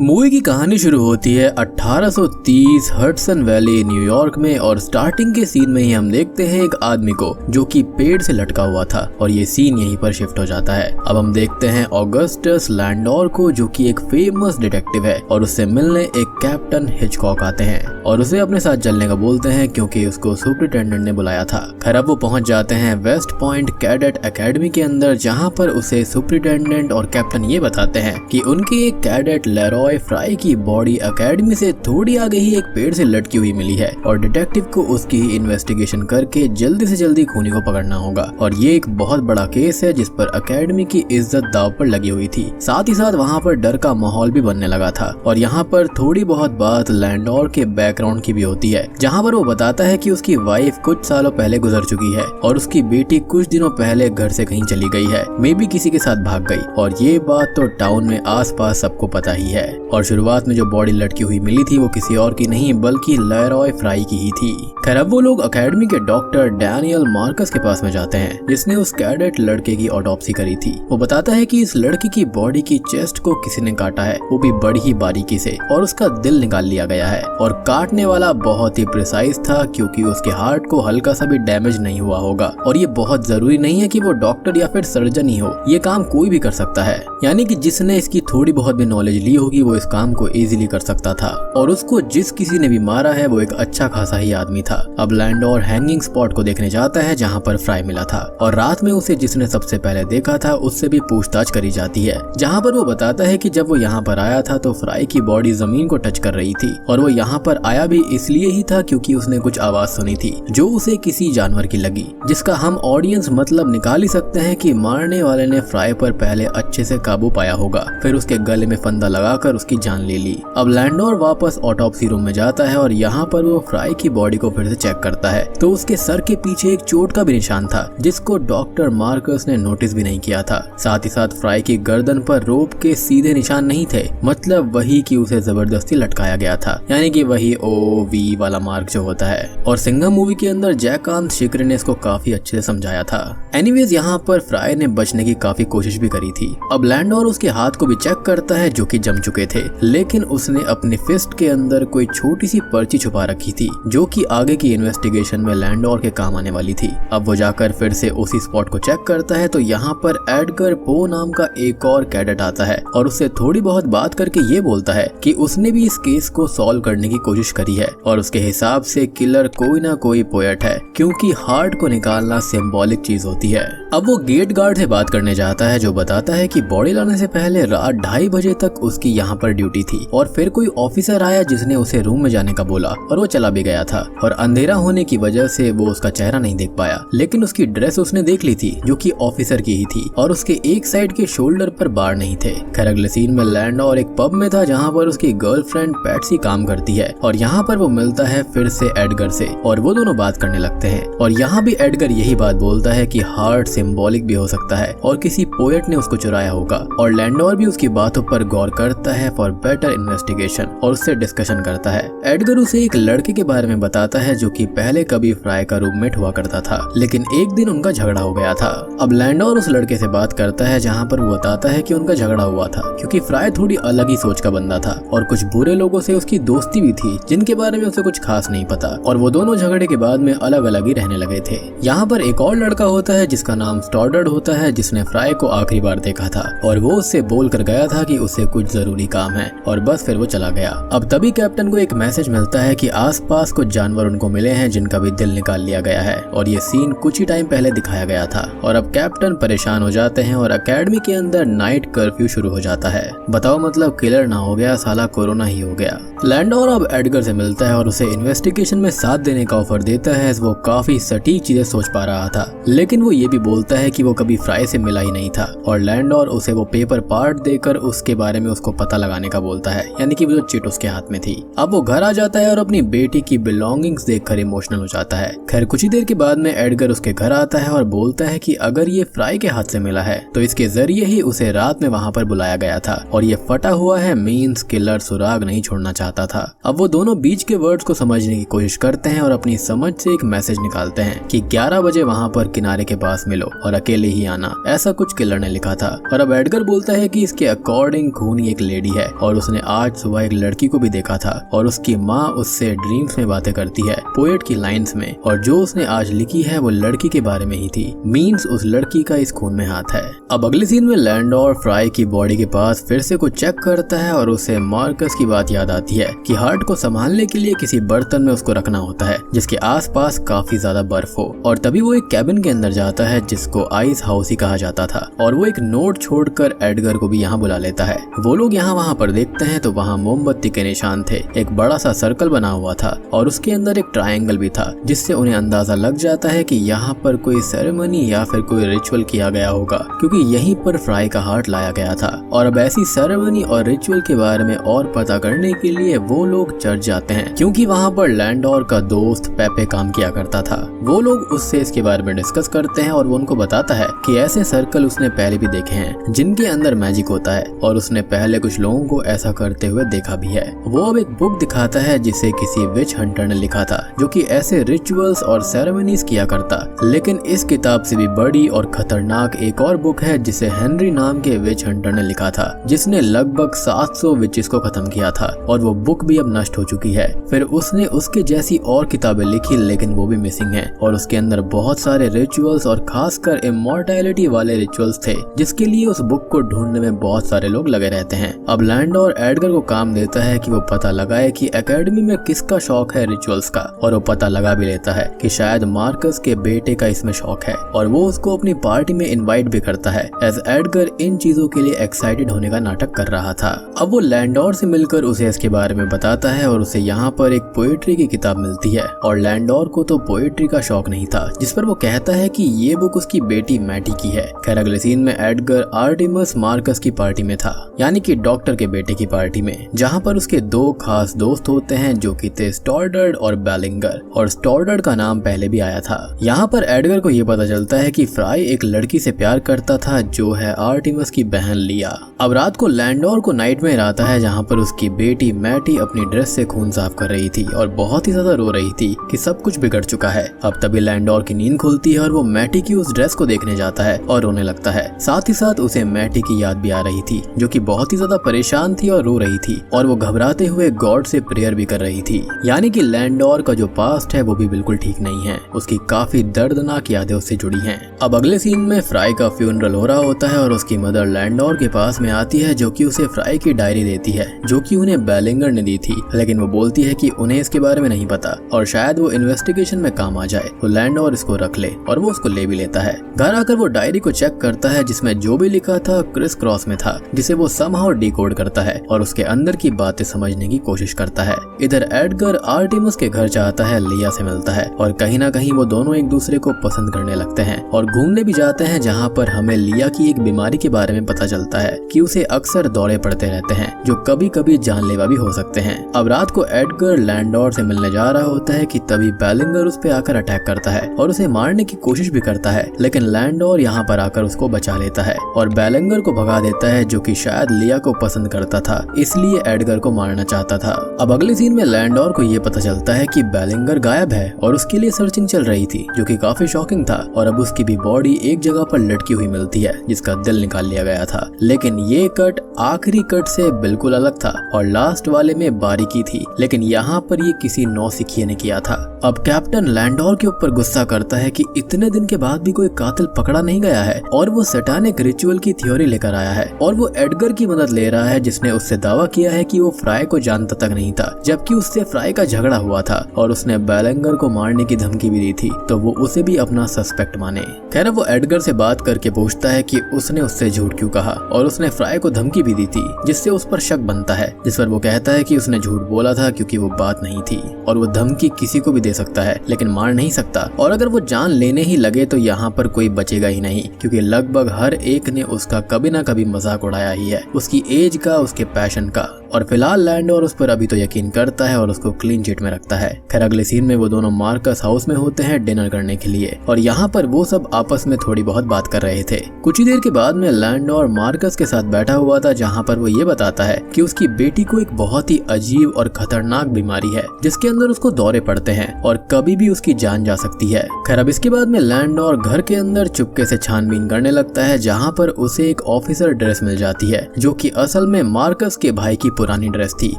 Movie की कहानी शुरू होती है 1830 हडसन वैली न्यूयॉर्क में और स्टार्टिंग के सीन में ही हम देखते हैं एक आदमी को जो कि पेड़ से लटका हुआ था और ये सीन यहीं पर शिफ्ट हो जाता है। अब हम देखते हैं ऑगस्टस लैंडोर को जो कि एक फेमस डिटेक्टिव है और उससे मिलने एक कैप्टन हिचकॉक आते हैं और उसे अपने साथ चलने का बोलते हैं क्योंकि उसको सुपरिटेंडेंट ने बुलाया था। खैर अब वो पहुंच जाते हैं वेस्ट पॉइंट कैडेट एकेडमी के अंदर जहाँ पर उसे सुपरिटेंडेंट और कैप्टन ये बताते हैं कि उनकी एक कैडेट लेरॉय फ्राई की बॉडी एकेडमी से थोड़ी आगे ही एक पेड़ से लटकी हुई मिली है और डिटेक्टिव को उसकी इन्वेस्टिगेशन करके जल्दी से जल्दी खूनी को पकड़ना होगा और ये एक बहुत बड़ा केस है जिस पर एकेडमी की इज्जत दांव पर लगी हुई थी। साथ ही साथ वहाँ पर डर का माहौल भी बनने लगा था और यहाँ पर थोड़ी बहुत बात लैंडोर के बैकग्राउंड की भी होती है जहाँ पर वो बताता है कि उसकी वाइफ कुछ सालों पहले गुजर चुकी है और उसकी बेटी कुछ दिनों पहले घर से कहीं चली गई है, मे बी किसी के साथ भाग गई और ये बात तो टाउन में आसपास सबको पता ही है। और शुरुआत में जो बॉडी लटकी हुई मिली थी वो किसी और की नहीं बल्कि लेरॉय फ्राई की ही थी। खैर अब वो लोग एकेडमी के डॉक्टर डैनियल मार्कस के पास में जाते हैं जिसने उस कैडेट लड़के की ऑटोप्सी करी थी। वो बताता है कि इस लड़की की बॉडी की चेस्ट को किसी ने काटा है, वो भी बड़ी ही बारीकी से, और उसका दिल निकाल लिया गया है और काटने वाला बहुत ही प्रिसाइज था क्योंकि उसके हार्ट को हल्का सा भी डैमेज नहीं हुआ होगा। और ये बहुत जरूरी नहीं है कि वो डॉक्टर या फिर सर्जन ही हो, ये काम कोई भी कर सकता है, यानी कि जिसने इसकी थोड़ी बहुत भी नॉलेज ली होगी वो इस काम को इजीली कर सकता था। और उसको जिस किसी ने भी मारा है वो एक अच्छा खासा ही आदमी था। अब लैंडोर हैंगिंग स्पॉट को देखने जाता है जहाँ पर फ्राई मिला था और रात में उसे जिसने सबसे पहले देखा था उससे भी पूछताछ करी जाती है जहाँ पर वो बताता है कि जब वो यहाँ पर आया था तो फ्राई की बॉडी जमीन को टच कर रही थी और वो यहाँ पर आया भी इसलिए ही था क्योंकि उसने कुछ आवाज सुनी थी जो उसे किसी जानवर की लगी, जिसका हम ऑडियंस मतलब निकाल ही सकते हैं कि मारने वाले ने फ्राई पर पहले अच्छे से काबू पाया होगा, फिर उसके गले में फंदा लगाकर उसकी जान ले ली। अब लैंडोर वापस ऑटोप्सी रूम में जाता है और यहाँ पर वो फ्राई की बॉडी को फिर से चेक करता है तो उसके सर के पीछे एक चोट का भी निशान था जिसको डॉक्टर मार्कस ने नोटिस भी नहीं किया था। साथ ही साथ फ्राई की गर्दन पर रोप के सीधे निशान नहीं थे, मतलब वही कि उसे जबरदस्ती लटकाया गया था, यानी कि वही OV वाला मार्क जो होता है। और सिंघम मूवी के अंदर जयकांत शिकरे ने इसको काफी अच्छे से समझाया था। एनीवेज यहाँ पर फ्राई ने बचने की काफी कोशिश भी करी थी। अब लैंडोर उसके हाथ को भी चेक करता है जो कि जम चुके थे, लेकिन उसने अपने फिस्ट के अंदर कोई छोटी सी पर्ची छुपा रखी थी जो कि आगे की इन्वेस्टिगेशन में लैंडोर के काम आने वाली थी। अब वो जाकर फिर से उसी स्पॉट को चेक करता है तो यहाँ पर एडगर पो नाम का एक और कैडेट आता है और उससे थोड़ी बहुत बात करके ये बोलता है कि उसने भी इस केस को सॉल्व करने की कोशिश करी है और उसके हिसाब से किलर कोई ना कोई पोएट है क्योंकि हार्ट को निकालना सिंबॉलिक चीज होती है। अब वो गेट गार्ड से बात करने जाता है जो बताता है कि बॉडी लाने से पहले रात 2:30 बजे तक उसकी यहाँ पर ड्यूटी थी और फिर कोई ऑफिसर आया जिसने उसे रूम में जाने का बोला और वो चला भी गया था और अंधेरा होने की वजह से वो उसका चेहरा नहीं देख पाया, लेकिन उसकी ड्रेस उसने देख ली थी जो कि ऑफिसर की ही थी और उसके एक साइड के शोल्डर पर बार नहीं थे। खैर अगले सीन में लैंडोर एक पब में था जहाँ पर उसकी गर्लफ्रेंड पैट्सी काम करती है और यहाँ पर वो मिलता है फिर से एडगर से और वो दोनों बात करने लगते हैं और यहाँ भी एडगर यही बात बोलता है कि हार्ट सिंबॉलिक भी हो सकता है और किसी पोएट ने उसको चुराया होगा और लैंडोर भी उसकी बातों पर गौर करता है फॉर बेटर इन्वेस्टिगेशन और उससे डिस्कशन करता है। एडगर उसे एक लड़के के बारे में बताता है जो कि पहले कभी फ्राई का रूममेट हुआ करता था, लेकिन एक दिन उनका झगड़ा हो गया था। अब लैंडोर उस लड़के से बात करता है जहाँ पर वो बताता है कि उनका झगड़ा हुआ था क्योंकि फ्राई थोड़ी अलग ही सोच का बंदा था और कुछ बुरे लोगों से उसकी दोस्ती भी थी जिनके बारे में उसे कुछ खास नहीं पता और वो दोनों झगड़े के बाद में अलग अलग ही रहने लगे थे। यहाँ पर एक और लड़का होता है जिसका नाम स्टॉर्डर्ड होता है जिसने फ्राई को आखिरी बार देखा था और वो उससे बोल कर गया था कि उसे कुछ जरूरी काम है और बस फिर वो चला गया। अब तभी कैप्टन को एक मैसेज मिलता है कि आसपास कुछ जानवर उनको मिले हैं जिनका भी दिल निकाल लिया गया है और ये सीन कुछ ही टाइम पहले दिखाया गया था और अब कैप्टन परेशान हो जाते हैं और एकेडमी के अंदर नाइट कर्फ्यू शुरू हो जाता है। बताओ मतलब किलर ना हो गया, साला कोरोना ही हो गया। लैंडोर अब एडगर से मिलता है और उसे इन्वेस्टिगेशन में साथ देने का ऑफर देता है। वो काफी सटीक चीजें सोच पा रहा था, लेकिन वो ये भी बोलता है कि वो कभी फ्राई से मिला ही नहीं था और लैंडोर उसे वो पेपर पार्ट देकर उसके बारे में उसको पता लगाने का बोलता है, यानी कि वो जो चिट उसके हाथ में थी। अब वो घर आ जाता है और अपनी बेटी की बिलोंगिंग्स देखकर इमोशनल हो जाता है। खैर कुछ ही देर के बाद में एडगर उसके घर आता है और बोलता है कि अगर ये फ्राई के हाथ से मिला है तो इसके जरिए ही उसे रात में वहाँ पर बुलाया गया था और ये फटा हुआ है मीन्स किलर सुराग नहीं छोड़ना चाहता था। अब वो दोनों बीच के वर्ड्स को समझने की कोशिश करते हैं और अपनी समझ से एक मैसेज निकालते हैं कि 11 बजे वहाँ पर किनारे के पास मिलो और अकेले ही आना, ऐसा कुछ किलर ने लिखा था। और अब एडगर बोलता है कि इसके अकॉर्डिंग खूनी एक लेडी है और उसने आज सुबह एक लड़की को भी देखा था और उसकी माँ उससे ड्रीम्स में बातें करती है, पोएट की लाइंस में, और जो उसने आज लिखी है वो लड़की के बारे में ही थी। मीन्स उस लड़की का इस खून में हाथ है। अब अगले सीन में लैंडोर फ्राई की बॉडी के पास फिर से कुछ चेक करता है और उसे मार्कस की बात याद आती है कि हार्ट को संभालने के लिए किसी बर्तन में उसको रखना होता है जिसके आसपास काफी ज्यादा बर्फ हो। और तभी वो एक कैबिन के अंदर जाता है जिसको आइस हाउस ही कहा जाता था और वो एक नोट छोड़कर एडगर को भी यहाँ बुला लेता है। वो लोग यहाँ वहाँ पर देखते हैं तो वहाँ मोमबत्ती के निशान थे, एक बड़ा सा सर्कल बना हुआ था और उसके अंदर एक ट्रायंगल भी था, जिससे उन्हें अंदाजा लग जाता है कि यहाँ पर कोई सेरेमनी या फिर कोई रिचुअल किया गया होगा, क्योंकि यहीं पर फ्राई का हार्ट लाया गया था। और अब ऐसी सेरेमनी और रिचुअल के बारे में और पता करने के लिए वो लोग चर्च जाते हैं, क्योंकि वहाँ पर लैंडोर का दोस्त पेपे काम किया करता था। वो लोग उससे इसके बारे में डिस्कस करते हैं और वो उनको बताता है कि ऐसे सर्कल उसने पहले भी देखे हैं जिनके अंदर मैजिक होता है और उसने पहले कुछ लोगों को ऐसा करते हुए देखा भी है। वो अब एक बुक दिखाता है जिसे किसी विच हंटर ने लिखा था जो कि ऐसे रिचुअल्स और सेरेमनीज किया करता। लेकिन इस किताब से भी बड़ी और खतरनाक एक और बुक है जिसे हेनरी नाम के विच हंटर ने लिखा था, जिसने लगभग 700 विचेस को खत्म किया था और वो बुक भी अब नष्ट हो चुकी है। फिर उसने उसके जैसी और किताबें लिखी लेकिन वो भी मिसिंग है और उसके अंदर बहुत सारे रिचुअल्स और खासकर इमॉर्टैलिटी वाले रिचुअल्स थे जिसके लिए उस बुक को ढूंढने में बहुत सारे लोग लगे रहते हैं। अब लैंडोर एडगर को काम देता है कि वो पता लगाए कि एकेडमी में किसका शौक है रिचुअल्स का, और वो पता लगा भी लेता है कि शायद मार्कस के बेटे का इसमें शौक है और वो उसको अपनी पार्टी में इनवाइट भी करता है, एज एडगर इन चीजों के लिए एक्साइटेड होने का नाटक कर रहा था। अब वो लैंडोर से मिलकर उसे इसके बारे में बताता है और उसे यहाँ पर एक पोएट्री की किताब मिलती है और लैंडोर को तो पोएट्री का शौक नहीं था, जिस पर वो कहता है कि ये बुक उसकी बेटी मैटी की है। खैर अगले सीन में एडगर आर्टिमस मार्कस की पार्टी में था, यानी कि डॉक्टर के बेटे की पार्टी में, जहाँ पर उसके दो खास दोस्त होते हैं जो कि थे स्टॉर्डर्ड और बेलिंगर, और स्टॉर्डर्ड का नाम पहले भी आया था। यहाँ पर एडगर को ये पता चलता है कि फ्राई एक लड़की से प्यार करता था जो है आर्टिमस की बहन लिया। अब रात को लैंडोर को नाइटमेयर आता है जहाँ पर उसकी बेटी मैटी अपनी ड्रेस से खून साफ कर रही थी और बहुत ही ज्यादा रो रही थी कि सब कुछ बिगड़ चुका है। अब तभी लैंडोर की नींद खुलती है और वो मैटी की उस ड्रेस को देखने जाता है और रोने लगता है। साथ ही साथ उसे मैटी की याद भी आ रही थी जो कि बहुत ही ज्यादा परेशान थी और रो रही थी और वो घबराते हुए गॉड से प्रेयर भी कर रही थी। यानी कि लैंडोर का जो पास्ट है वो भी बिल्कुल ठीक नहीं है, उसकी काफी दर्दनाक यादें उससे जुड़ी हैं। अब अगले सीन में फ्राई का फ्यूनरल हो रहा होता है और उसकी मदर लैंडोर के पास में आती है जो कि उसे फ्राई की डायरी देती है जो कि उन्हें बेलिंगर ने दी थी, लेकिन वो बोलती है कि उन्हें इसके बारे में नहीं पता और शायद वो इन्वेस्टिगेशन में काम आ जाए, तो लैंडोर इसको रख ले और वो उसको ले भी लेता है। घर आकर वो डायरी को चेक करता है जिसमें जो भी लिखा था क्रिस क्रॉस में था, जिसे वो समहाउ डिकोड करता है और उसके अंदर की बातें समझने की कोशिश करता है। इधर एडगर आर्टिमस के घर जाता है, लिया से मिलता है और कहीं ना कहीं वो दोनों एक दूसरे को पसंद करने लगते हैं और घूमने भी जाते हैं, जहाँ पर हमें लिया की एक बीमारी के बारे में पता चलता है कि उसे अक्सर दौरे पड़ते रहते हैं जो कभी कभी जानलेवा भी हो सकते हैं। अब रात को एडगर लैंडोर से मिलने जा रहा होता है कि तभी बेलिंगर उस पे आकर अटैक करता है और उसे मारने की कोशिश भी करता है, लेकिन लैंडोर यहाँ पर आकर उसको बचा लेता है और बेलिंगर को भगा देता है जो कि शायद लिया को पसंद करता था, इसलिए एडगर को मारना चाहता था। अब अगले सीन में लैंडोर को ये पता चलता है कि बेलिंगर गायब है और उसके लिए सर्चिंग चल रही थी जो कि काफी शॉकिंग था और अब उसकी भी बॉडी एक जगह पर लटकी हुई मिलती है जिसका दिल निकाल लिया गया था, लेकिन ये कट आखिरी कट से बिल्कुल अलग था और लास्ट वाले में बारीकी थी, लेकिन यहाँ पर ये किसी नौसिखिए ने किया था। अब कैप्टन लैंडोर के ऊपर गुस्सा करता है कि इतने दिन के बाद भी कोई कातिल पकड़ा नहीं गया है और वो सैटानिक रिचुअल की थ्योरी लेकर आया है और वो एडगर की मदद ले रहा है जिसने उससे दावा किया है कि वो फ्राई को जानता तक नहीं था, जबकि उससे फ्राई का झगड़ा हुआ था और उसने बेलिंगर को मारने की धमकी भी दी थी, तो वो उसे भी अपना सस्पेक्ट माने। खैर वो एडगर से बात करके पूछता है कि उसने उससे झूठ क्यों कहा और उसने फ्राई को धमकी भी दी थी, जिससे उस पर शक बनता है, जिस पर वो कहता है कि उसने झूठ बोला था क्योंकि वो बात नहीं थी और वो धमकी किसी को भी दे सकता है लेकिन मार नहीं सकता, और अगर वो जान लेने ही लगे तो यहाँ पर कोई बचेगा ही नहीं, क्योंकि लगभग हर एक ने उसका कभी ना कभी मजाक उड़ाया ही है, उसकी एज का, उसके पैशन का। और फिलहाल लैंडोर उस पर अभी तो यकीन करता है और उसको क्लीन चिट में रखता है। खैर अगले सीन में वो दोनों मार्कस हाउस में होते हैं डिनर करने के लिए और यहाँ पर वो सब आपस में थोड़ी बहुत बात कर रहे थे। कुछ ही देर के बाद में लैंडोर मार्कस के साथ बैठा हुआ था, जहाँ पर वो ये बताता है कि उसकी बेटी को एक बहुत ही अजीब और खतरनाक बीमारी है जिसके अंदर उसको दौरे पड़ते हैं और कभी भी उसकी जान जा सकती है। खैर अब इसके बाद में लैंडोर घर के अंदर चुपके से छानबीन करने लगता है, जहाँ पर उसे एक ऑफिसर ड्रेस मिल जाती है जो कि असल में मार्कस के भाई की पुरानी ड्रेस थी।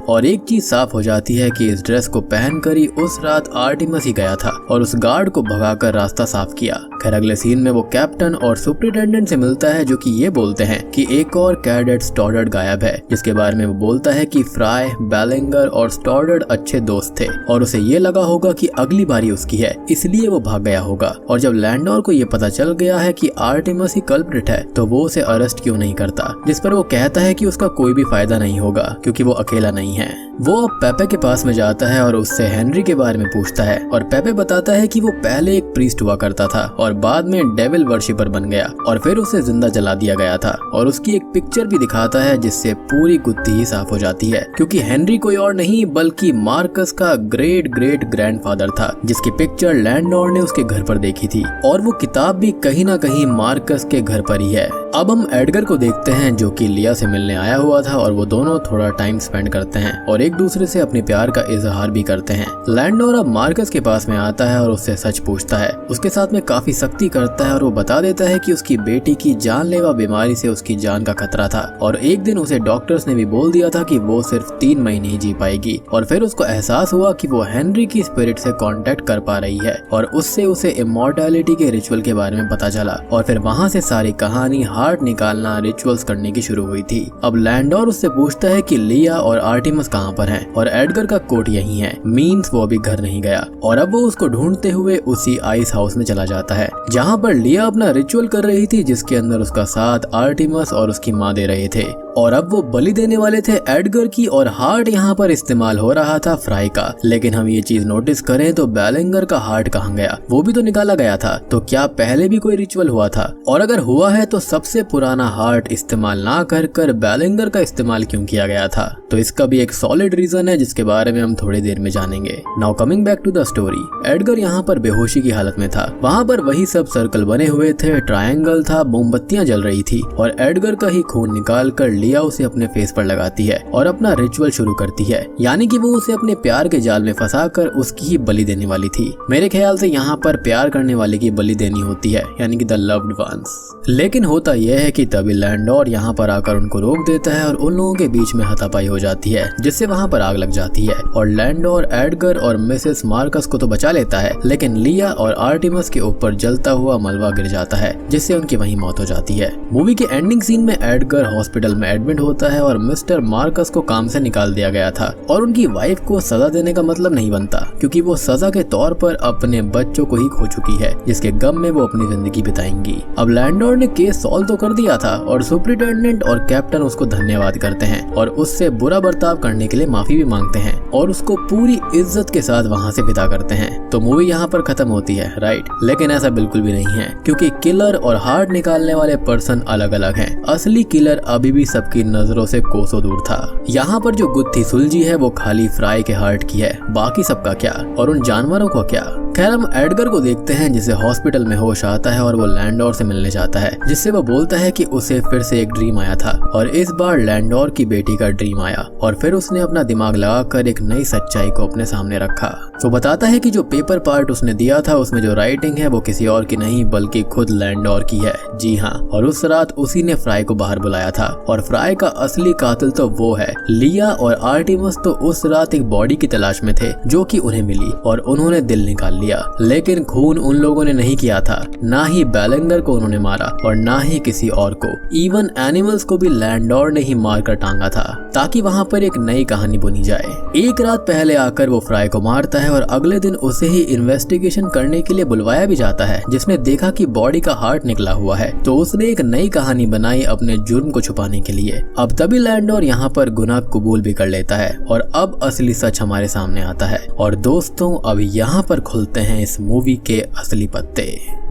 और एक चीज साफ हो जाती है कि इस ड्रेस को पहनकर ही उस रात आर्टिमस ही गया था और उस गार्ड को भगाकर रास्ता साफ किया। खैर अगले सीन में वो कैप्टन और सुपरिटेंडेंट से मिलता है जो कि ये बोलते हैं कि एक और कैडेट स्टॉर्डर्ड गायब है, जिसके बारे में वो बोलता है कि फ्राई, बेलिंगर और स्टॉर्डर्ड अच्छे दोस्त थे और उसे ये लगा होगा कि अगली बारी उसकी है, इसलिए वो भाग गया होगा। और जब लैंडोर को ये पता चल गया है कि आर्टिमस ही कल्प्रिट है तो वो उसे अरेस्ट क्यों नहीं करता, जिस पर वो कहता है कि उसका कोई भी फायदा नहीं होगा क्योंकि वो अकेला नहीं है। वो अब पेपे के पास में जाता है और उससे हेनरी के बारे में पूछता है और पेपे बताता है कि वो पहले एक प्रीस्ट हुआ करता था और बाद में डेविल वर्शिपर बन गया और फिर उसे जिंदा जला दिया गया था। और उसकी एक पिक्चर भी दिखाता है जिससे पूरी गुत्थी ही साफ हो जाती है क्योंकि हेनरी कोई और नहीं बल्कि मार्कस का ग्रेट ग्रेट ग्रैंडफादर था, जिसकी पिक्चर लैंडोर ने उसके घर पर देखी थी और वो किताब भी कहीं ना कहीं मार्कस के घर पर ही है। अब हम एडगर को देखते हैं जो कि लिया से मिलने आया हुआ था और वो दोनों थोड़ा टाइम स्पेंड करते हैं और एक दूसरे से अपने प्यार का इजहार भी करते हैं। लैंडोर अब मार्कस के पास में आता है और उससे सच पूछता है, उसके साथ में काफी सख्ती करता है और वो बता देता है कि उसकी बेटी की जानलेवा बीमारी से उसकी जान का खतरा था और एक दिन उसे डॉक्टर्स ने भी बोल दिया था कि वो सिर्फ 3 महीने ही जी पाएगी। और फिर उसको एहसास हुआ कि वो हेनरी की स्पिरिट से कांटेक्ट कर पा रही है और उससे उसे इमॉर्टैलिटी के रिचुअल के बारे में पता चला और फिर वहाँ से सारी कहानी हार्ट निकालना, रिचुअल्स करने की शुरू हुई थी। अब लैंडोर उससे पूछता है कि लिया और आर्टिमस कहाँ पर हैं और एडगर का कोट यही है, मीन्स वो अभी घर नहीं गया। और अब वो उसको ढूंढते हुए उसी आइस हाउस में चला जाता है जहाँ पर लिया अपना रिचुअल कर रही थी, जिसके अंदर उसका साथ आर्टिमस और उसकी माँ दे रहे थे। और अब वो बलि देने वाले थे एडगर की और हार्ट यहाँ पर इस्तेमाल हो रहा था फ्राई का। लेकिन हम ये चीज नोटिस करें तो बेलिंगर का हार्ट कहाँ गया, वो भी तो निकाला गया था। तो क्या पहले भी कोई रिचुअल हुआ था, और अगर हुआ है तो सबसे पुराना हार्ट इस्तेमाल ना कर बेलिंगर का इस्तेमाल क्यों किया गया था? तो इसका भी एक सॉलिड रीजन है जिसके बारे में हम थोड़ी देर में जानेंगे। Now coming back to the story, Edgar यहाँ पर बेहोशी की हालत में था। वहाँ पर वही सब सर्कल बने हुए थे, ट्रायंगल था, मोमबत्तियां जल रही थी और एडगर का ही खून निकाल कर लिया उसे अपने फेस पर लगाती है और अपना रिचुअल शुरू करती है, यानी कि वो उसे अपने प्यार के जाल में फंसाकर उसकी ही बलि देने वाली थी। मेरे ख्याल से यहाँ पर प्यार करने वाले की बलि देनी होती है, यानी कि द लव्ड वंस। लेकिन होता यह है कि तभी लैंडोर यहाँ पर आकर उनको रोक देता है और उन लोगों के बीच में हाथापाई हो जाती है, जिससे वहाँ पर आग लग जाती है और लैंडोर एडगर और मिसेस मार्कस को तो बचा लेता है, लेकिन लिया और आर्टिमस के ऊपर जलता हुआ मलबा गिर जाता है, जिससे उनकी वहीं मौत हो जाती है। मूवी के एंडिंग सीन में एडगर हॉस्पिटल में एडमिट होता है और मिस्टर मार्कस को काम से निकाल दिया गया था और उनकी वाइफ को सजा देने का मतलब नहीं बनता, क्योंकि वो सजा के तौर पर अपने बच्चों को ही खो चुकी है, जिसके गम में वो अपनी जिंदगी बिताएंगी। अब लैंडोर ने केस सॉल्व तो कर दिया था और सुपरिटेंडेंट और कैप्टन उसको धन्यवाद करते हैं और उससे बुरा बर्ताव करने के लिए माफी भी मांगते हैं और उसको पूरी इज्जत के साथ वहाँ से विदा करते हैं। तो मूवी यहाँ पर खत्म होती है, राइट? लेकिन ऐसा बिल्कुल भी नहीं है, क्योंकि किलर और हार्ट निकालने वाले पर्सन अलग अलग हैं। असली किलर अभी भी सबकी नजरों से कोसों दूर था। यहाँ पर जो गुत्थी सुलझी है वो खाली फ्राई के हार्ट की है, बाकी सबका क्या और उन जानवरों को क्या? खैर हम एडगर को देखते हैं जिसे हॉस्पिटल में होश आता है और वो लैंडोर से मिलने जाता है, जिससे वो बोलता है कि उसे फिर से एक ड्रीम आया था और इस बार लैंडोर की बेटी का ड्रीम आया और फिर उसने अपना दिमाग लगाकर एक नई सच्चाई को अपने सामने रखा। तो बताता है कि जो पेपर पार्ट उसने दिया था उसमें जो राइटिंग है वो किसी और की नहीं बल्कि खुद लैंडोर की है। जी हाँ, और उस रात उसी ने फ्राई को बाहर बुलाया था और फ्राई का असली कातिल तो वो है। लिया और आर्टिमस तो उस रात एक बॉडी की तलाश में थे जो कि उन्हें मिली और उन्होंने दिल निकाल लिया, लेकिन खून उन लोगों ने नहीं किया था। ना ही बेलिंगर को उन्होंने मारा और ना ही किसी और को। इवन एनिमल्स को भी लैंडोर ने ही मारकर टांगा था ताकि वहाँ पर एक नई कहानी बुनी जाए। एक रात पहले आकर वो फ्राई को मारता है और अगले दिन उसे ही इन्वेस्टिगेशन करने के लिए बुलवाया भी जाता है, जिसने देखा कि बॉडी का हार्ट निकला हुआ है, तो उसने एक नई कहानी बनाई अपने जुर्म को छुपाने के लिए। अब तभी लैंडोर यहाँ पर गुनाह कबूल भी कर लेता है और अब असली सच हमारे सामने आता है। और दोस्तों अब यहाँ पर खुलते हैं इस मूवी के असली पत्ते।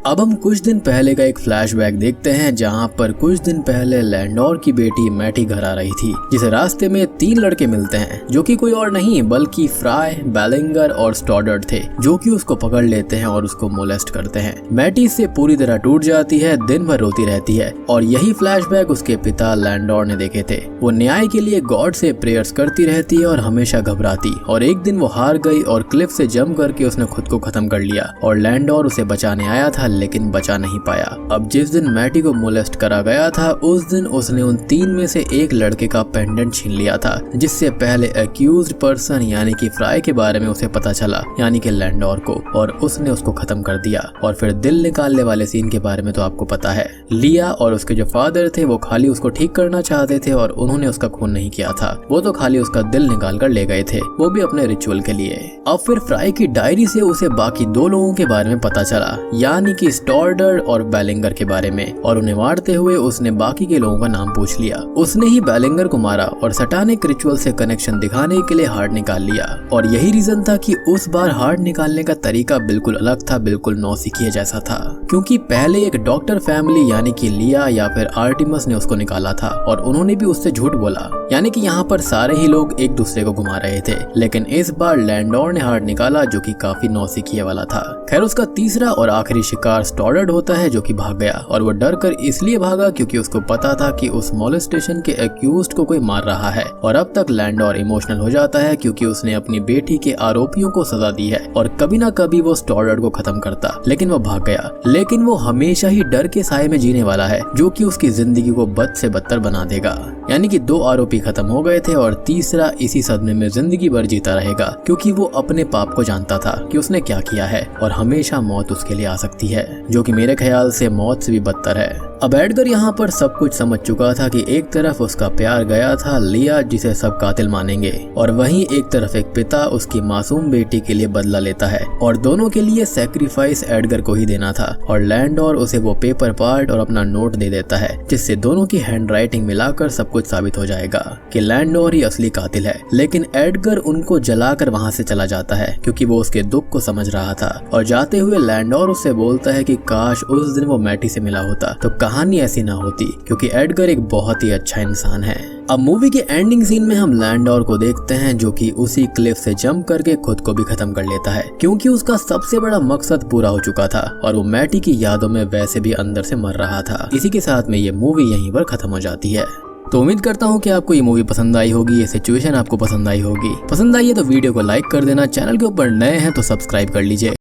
अब हम कुछ दिन पहले का एक फ्लैशबैक देखते हैं, जहाँ पर कुछ दिन पहले लैंडोर की बेटी मैटी घर आ रही थी, जिसे रास्ते में 3 लड़के मिलते हैं जो कि कोई और नहीं बल्कि फ्राई, बेलिंगर और स्टॉडर्ड थे, जो कि उसको पकड़ लेते हैं और उसको मोलेस्ट करते हैं। मैटी इससे पूरी तरह टूट जाती है, दिन भर रोती रहती है और यही फ्लैशबैक उसके पिता लैंडोर ने देखे थे। वो न्याय के लिए गॉड से प्रेयर्स करती रहती है और हमेशा घबराती, और एक दिन वो हार गई और क्लिफ से जंप करके उसने खुद को खत्म कर लिया और लैंडोर उसे बचाने आया था लेकिन बचा नहीं पाया। अब जिस दिन मैटी को मोलेस्ट करा गया था उस दिन उसने उन 3 में से एक लड़के का पेंडेंट छीन लिया था, जिससे पहले एक्यूज्ड पर्सन यानी कि फ्राई के बारे में उसे पता चला, यानी कि लैंडोर को, और उसने उसको खत्म कर दिया। और फिर दिल निकालने वाले सीन के बारे में तो आपको पता है, लिया और उसके जो फादर थे वो खाली उसको ठीक करना चाहते थे और उन्होंने उसका खून नहीं किया था, वो तो खाली उसका दिल निकाल कर ले गए थे, वो भी अपने रिचुअल के लिए। अब फिर फ्राई की डायरी से उसे बाकी 2 लोगों के बारे में पता चला, यानी कि स्टॉर्डर्ड और बेलिंगर के बारे में, और उन्हें मारते हुए उसने बाकी के लोगों का नाम पूछ लिया। उसने ही बेलिंगर को मारा और सैटानिक रिचुअल से कनेक्शन दिखाने के लिए हार्ट निकाल लिया, और यही रीजन था कि उस बार हार्ट निकालने का तरीका बिल्कुल अलग था, बिल्कुल नौसिखिए जैसा था, क्योंकि पहले एक डॉक्टर फैमिली यानी कि लिया या फिर आर्टिमस ने उसको निकाला था और उन्होंने भी उससे झूठ बोला, यानी कि यहाँ पर सारे ही लोग एक दूसरे को घुमा रहे थे। लेकिन इस बार लैंडोर ने हार्ट निकाला जो कि काफी नौसिखिए वाला था। खैर उसका तीसरा और आखिरी शिकार स्टॉर्डर्ड होता है जो कि भाग गया, और वो डर कर इसलिए भागा क्योंकि उसको पता था कि उस मोलेस्टेशन के एक्यूज्ड को कोई मार रहा है। और अब तक लैंडोर इमोशनल हो जाता है क्योंकि उसने अपनी बेटी के आरोपियों को सजा दी है और कभी ना कभी वो स्टॉर्डर्ड को खत्म करता, लेकिन वो भाग गया। लेकिन वो हमेशा ही डर के साए में जीने वाला है जो कि उसकी जिंदगी को बद से बदतर बना देगा, यानी कि 2 आरोपी खत्म हो गए थे और तीसरा इसी सदमे में जिंदगी भर जीता रहेगा क्योंकि वो अपने पाप को जानता था कि उसने क्या किया है और हमेशा मौत उसके लिए आ सकती है, जो कि मेरे ख्याल से मौत से भी बदतर है। अब एडगर यहाँ पर सब कुछ समझ चुका था कि एक तरफ उसका प्यार गया था लिया जिसे सब कातिल मानेंगे, और वहीं एक तरफ एक पिता उसकी मासूम बेटी के लिए बदला लेता है, और दोनों के लिए सैक्रिफाइस एडगर को ही देना था। और लैंडोर उसे वो पेपर पार्ट और अपना नोट दे देता है जिससे दोनों की हैंडराइटिंग मिलाकर सब कुछ साबित हो जाएगा कि लैंडोर ही असली कातिल है। लेकिन एडगर उनको जलाकर वहां से चला जाता है क्योंकि वो उसके दुख को समझ रहा था, और जाते हुए लैंडोर उससे बोलता है कि काश उस दिन वो मैटी से मिला होता तो कहानी ऐसी ना होती, क्योंकि एडगर एक बहुत ही अच्छा इंसान है। अब मूवी के एंडिंग सीन में हम लैंडोर को देखते हैं जो कि उसी क्लिफ से जंप करके खुद को भी खत्म कर लेता है क्योंकि उसका सबसे बड़ा मकसद पूरा हो चुका था और वो मैटी की यादों में वैसे भी अंदर से मर रहा था। इसी के साथ में ये मूवी यहीं पर खत्म हो जाती है। तो उम्मीद करता हूँ कि आपको ये मूवी पसंद आई होगी, ये सिचुएशन आपको पसंद आई होगी। पसंद आई है तो वीडियो को लाइक कर देना, चैनल के ऊपर नए हैं तो सब्सक्राइब कर लीजिए।